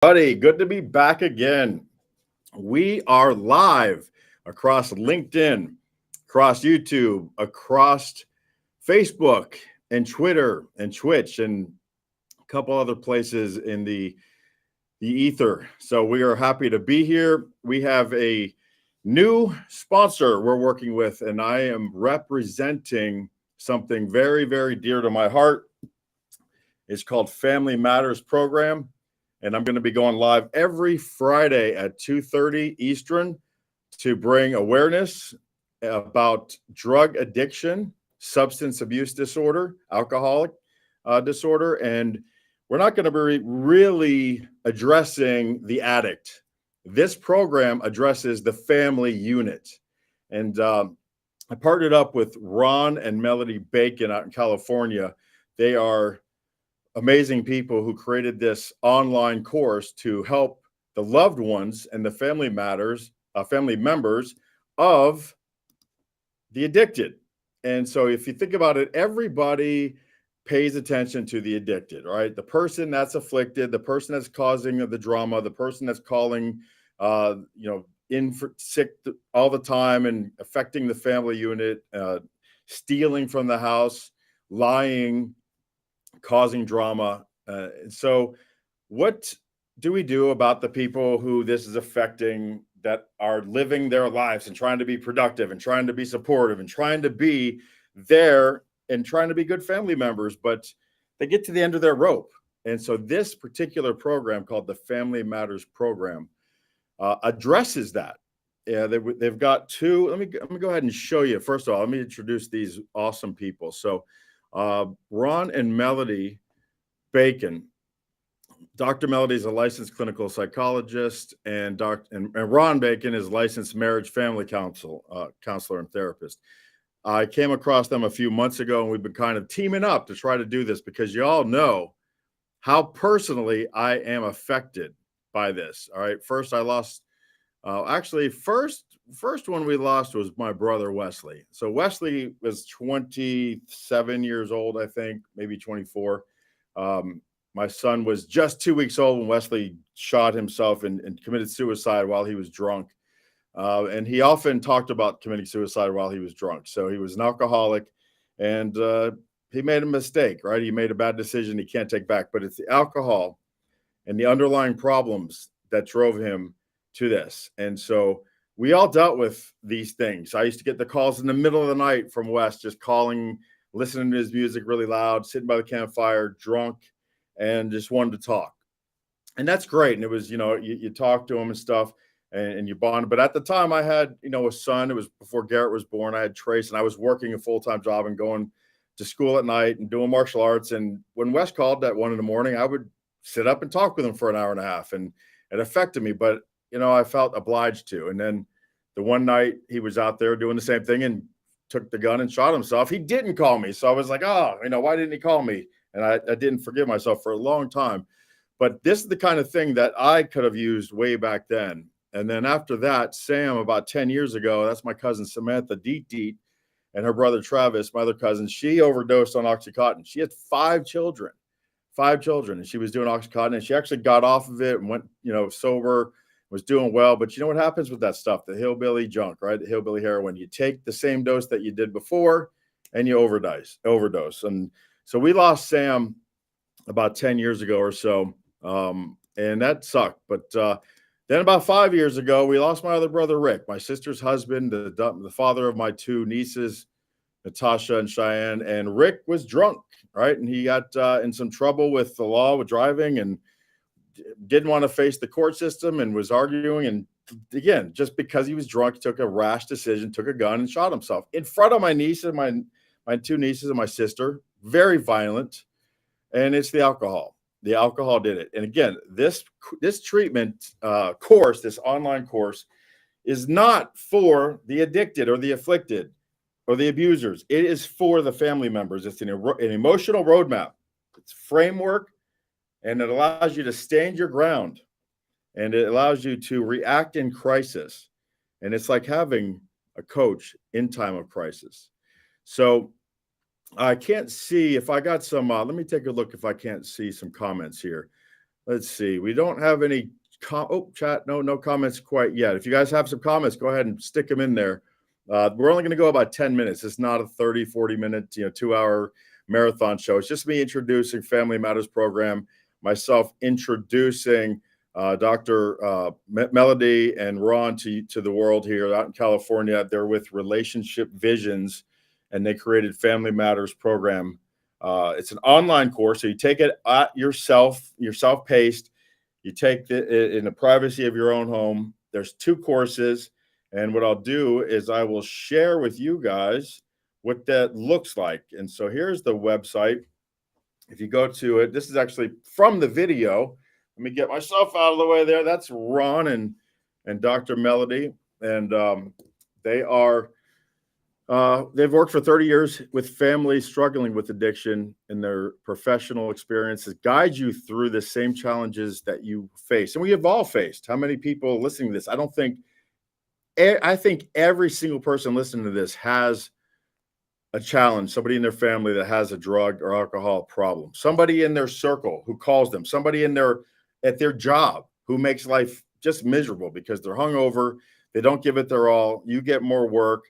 Buddy, good to be back again. We are live across LinkedIn, across YouTube, across Facebook and Twitter and Twitch and a couple other places in the ether. So we are happy to be here. We have a new sponsor we're working with, and I am representing something very, very dear to my heart. It's called Family Matters Program, and I'm going to be going live every Friday at 2:30 Eastern to bring awareness about drug addiction, substance abuse disorder, alcoholic disorder, and we're not going to be really addressing the addict. This program addresses the family unit, and I partnered up with Ron and Melody Bacon out in California. They are amazing people who created this online course to help the loved ones and the family members of the addicted. And so if you think about it, everybody pays attention to the addicted, right? The person that's afflicted, the person that's causing the drama, the person that's calling, in for sick all the time and affecting the family unit, stealing from the house, lying, causing drama. So what do we do about the people who this is affecting, that are living their lives and trying to be productive and trying to be supportive and trying to be there and trying to be good family members, but they get to the end of their rope? And so this particular program called the Family Matters Program addresses that. Yeah, they've got two. Let me go ahead and show you. First of all, let me introduce these awesome people. So Ron and Melody Bacon. Dr. Melody is a licensed clinical psychologist, and Ron Bacon is a licensed marriage family counselor and therapist. I came across them a few months ago, and we've been kind of teaming up to try to do this because you all know how personally I am affected by this. All right, first I lost. First one we lost was my brother Wesley. So Wesley was 27 years old, I think, maybe 24. My son was just 2 weeks old when Wesley shot himself and committed suicide while he was drunk. And he often talked about committing suicide while he was drunk. So he was an alcoholic, and he made a mistake, right? He made a bad decision he can't take back, but it's the alcohol and the underlying problems that drove him to this. And so we all dealt with these things. I used to get the calls in the middle of the night from Wes, just calling, listening to his music really loud, sitting by the campfire, drunk, and just wanted to talk. And that's great. And it was, you talk to him and stuff, and you bond. But at the time I had, a son. It was before Garrett was born. I had Trace, and I was working a full-time job and going to school at night and doing martial arts. And when Wes called at 1 a.m, I would sit up and talk with him for an hour and a half, and it affected me. But I felt obliged to. And then the one night he was out there doing the same thing and took the gun and shot himself. He didn't call me. So I was like, why didn't he call me? And I didn't forgive myself for a long time. But this is the kind of thing that I could have used way back then. And then after that, Sam, about 10 years ago, that's my cousin Samantha Deet, and her brother Travis, my other cousin, she overdosed on Oxycontin. She had five children, and she was doing Oxycontin, and she actually got off of it and went, sober, was doing well. But you know what happens with that stuff? The hillbilly junk, right? The hillbilly heroin. You take the same dose that you did before and you overdose. And so we lost Sam about 10 years ago or so. And that sucked. But then about 5 years ago, we lost my other brother, Rick, my sister's husband, the father of my two nieces, Natasha and Cheyenne. And Rick was drunk, right? And he got in some trouble with the law with driving, and didn't want to face the court system, and was arguing. And again, just because he was drunk, he took a rash decision, took a gun and shot himself in front of my niece and my two nieces and my sister. Very violent. And it's the alcohol. The alcohol did it. And again, this treatment course, this online course, is not for the addicted or the afflicted or the abusers. It is for the family members. It's an emotional roadmap. It's framework. And it allows you to stand your ground, and it allows you to react in crisis. And it's like having a coach in time of crisis. So I can't see if I got some, let me take a look if I can't see some comments here. let's see. We don't have any chat. No comments quite yet. If you guys have some comments, go ahead and stick them in there. We're only going to go about 10 minutes. It's not a 30, 40-minute, 2-hour marathon show. It's just me introducing Family Matters program, myself introducing Dr. Melody and Ron to the world here out in California. They're with Relationship Visions, and they created Family Matters program. It's an online course, so you take it at yourself, self-paced. You take it in the privacy of your own home. There's 2 courses, and what I'll do is I will share with you guys what that looks like. And so here's the website. If you go to it, this is actually from the video. Let me get myself out of the way there. That's Ron and Dr. Melody, and they are. They've worked for 30 years with families struggling with addiction, and their professional experiences guide you through the same challenges that you face. And we have all faced. How many people listening to this? I think every single person listening to this has a challenge, somebody in their family that has a drug or alcohol problem, somebody in their circle who calls them, somebody at their job who makes life just miserable because they're hungover, they don't give it their all. You get more work.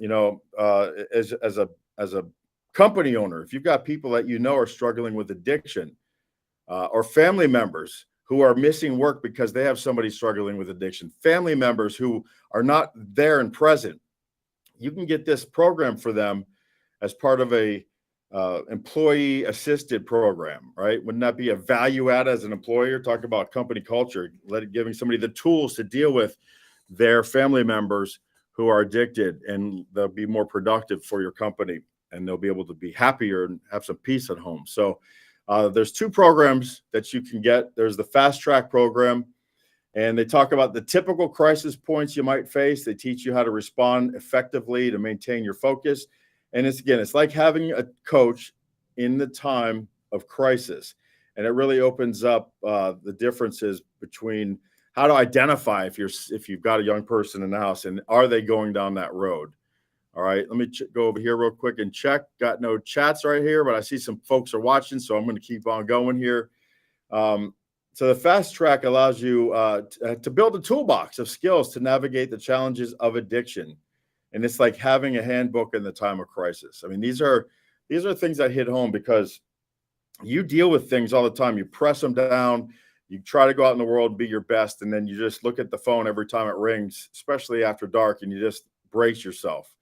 As a company owner, if you've got people that are struggling with addiction, or family members who are missing work because they have somebody struggling with addiction, family members who are not there and present, you can get this program for them as part of a employee assisted program, right? Wouldn't that be a value add as an employer? Talk about company culture, giving somebody the tools to deal with their family members who are addicted, and they'll be more productive for your company, and they'll be able to be happier and have some peace at home. So there's 2 programs that you can get. There's the Fast Track program, and they talk about the typical crisis points you might face. They teach you how to respond effectively to maintain your focus. And it's like having a coach in the time of crisis. And it really opens up the differences between how to identify if you've got a young person in the house, and are they going down that road? All right, let me go over here real quick and check. Got no chats right here, but I see some folks are watching, so I'm going to keep on going here. So the Fast Track allows you to build a toolbox of skills to navigate the challenges of addiction. And it's like having a handbook in the time of crisis. I mean, these are things that hit home because you deal with things all the time. You press them down. You try to go out in the world and be your best, and then you just look at the phone every time it rings, especially after dark, and you just brace yourself.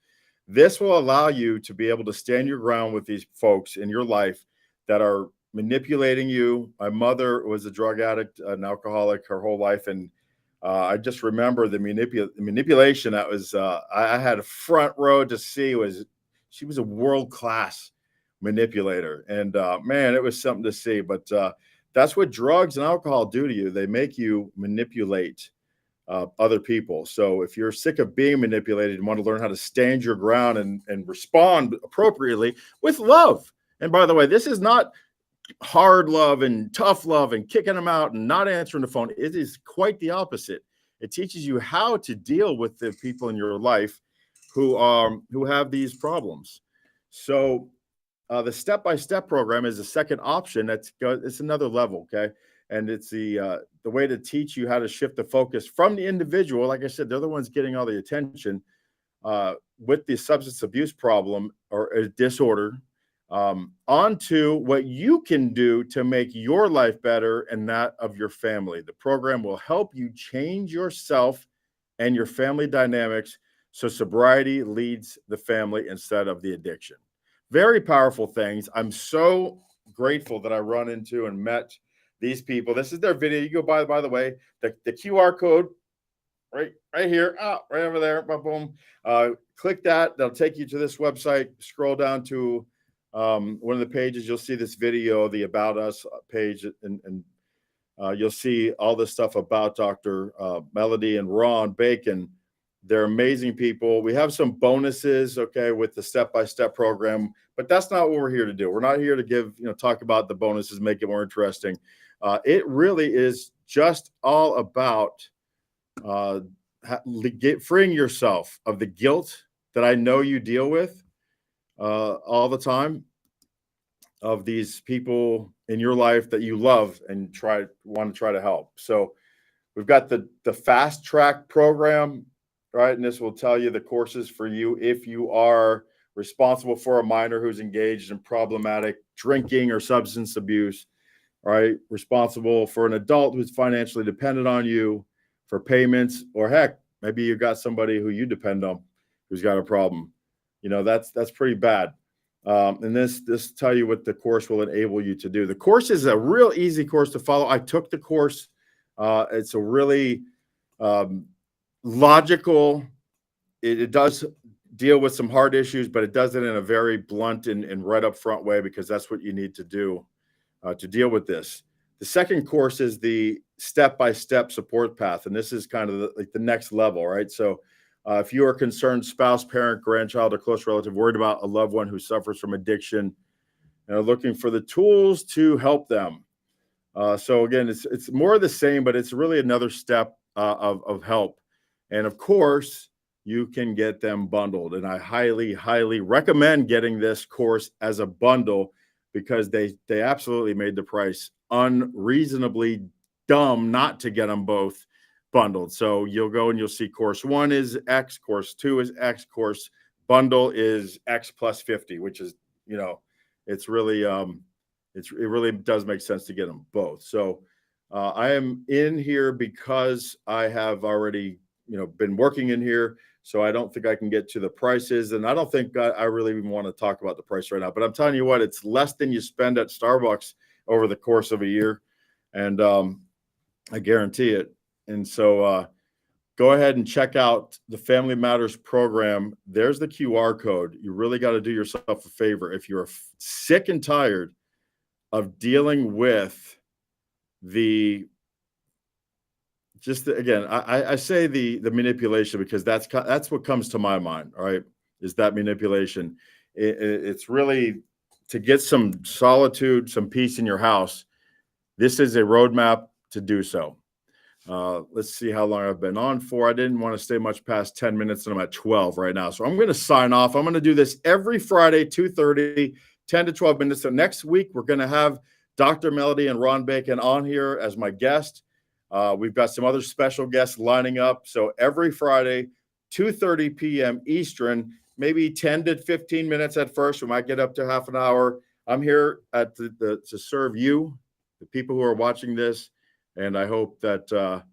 This will allow you to be able to stand your ground with these folks in your life that are manipulating you. My mother was a drug addict, an alcoholic her whole life, and I just remember the manipulation that was. I had a front row to see. She was a world-class manipulator, and man, it was something to see. But that's what drugs and alcohol do to you. They make you manipulate other people. So if you're sick of being manipulated and want to learn how to stand your ground and respond appropriately with love. And by the way, this is not hard love and tough love and kicking them out and not answering the phone. It is quite the opposite. It teaches you how to deal with the people in your life who have these problems. So the step-by-step program is a second option. It's another level, okay? And it's the way to teach you how to shift the focus from the individual. Like I said, they're the ones getting all the attention with the substance abuse problem or a disorder, onto what you can do to make your life better and that of your family. The program will help you change yourself and your family dynamics so sobriety leads the family instead of the addiction. Very powerful things. I'm so grateful that I run into and met these people. This is their video. You go by the way, the QR code right here, right over there, boom. Click that. That'll take you to this website. Scroll down to one of the pages. You'll see this video, the About Us page, and you'll see all this stuff about Dr. Melody and Ron Bacon. They're amazing people. We have some bonuses, okay, with the step-by-step program, but that's not what we're here to do. We're not here to talk about the bonuses, make it more interesting. It really is just all about freeing yourself of the guilt that I know you deal with all the time, of these people in your life that you love and want to try to help. So we've got the fast track program, right? And this will tell you the courses for you if you are responsible for a minor who's engaged in problematic drinking or substance abuse, right? Responsible for an adult who's financially dependent on you for payments, or heck, maybe you got somebody who you depend on who's got a problem. That's pretty bad. And this tell you what the course will enable you to do. The course is a real easy course to follow. I took the course. It's a really logical. It does deal with some hard issues, but it does it in a very blunt and right up front way, because that's what you need to do to deal with this. The second course is the step-by-step support path, and this is kind of the next level, right? So if you are a concerned spouse, parent, grandchild, or close relative worried about a loved one who suffers from addiction and are looking for the tools to help them. So again, it's more of the same, but it's really another step of help. And of course, you can get them bundled. And I highly, highly recommend getting this course as a bundle, because they absolutely made the price unreasonably dumb not to get them both bundled. So you'll go and you'll see course 1 is X, course 2 is X, course bundle is X plus 50, which is, it's really, it really does make sense to get them both. So I am in here because I have already, been working in here. So I don't think I can get to the prices, and I don't think I really even want to talk about the price right now. But I'm telling you what, it's less than you spend at Starbucks over the course of a year, and I guarantee it. And so go ahead and check out the Family Matters program. There's the QR code. You really got to do yourself a favor. If you're sick and tired of dealing with I say the manipulation, because that's what comes to my mind. All right, is that manipulation? It's really to get some solitude, some peace in your house. This is a roadmap to do so. Let's see how long I've been on for. I didn't want to stay much past 10 minutes, and I'm at 12 right now. So I'm going to sign off. I'm going to do this every Friday, 2:30, 10 to 12 minutes. So next week, we're going to have Dr. Melody and Ron Bacon on here as my guest. We've got some other special guests lining up. So every Friday, 2:30 p.m. Eastern, maybe 10 to 15 minutes at first. We might get up to half an hour. I'm here to serve you, the people who are watching this. And I hope that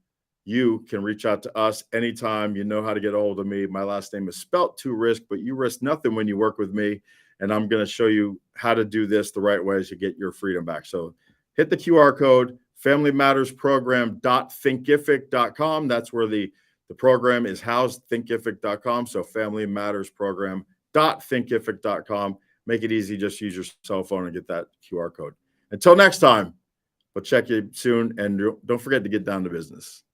you can reach out to us anytime. You know how to get a hold of me. My last name is spelt Torisk, but you risk nothing when you work with me. And I'm going to show you how to do this the right way to get your freedom back. So hit the QR code, familymattersprogram.thinkific.com. That's where the program is housed, thinkific.com. So familymattersprogram.thinkific.com. Make it easy. Just use your cell phone and get that QR code. Until next time, we'll check you soon. And don't forget to get down to business.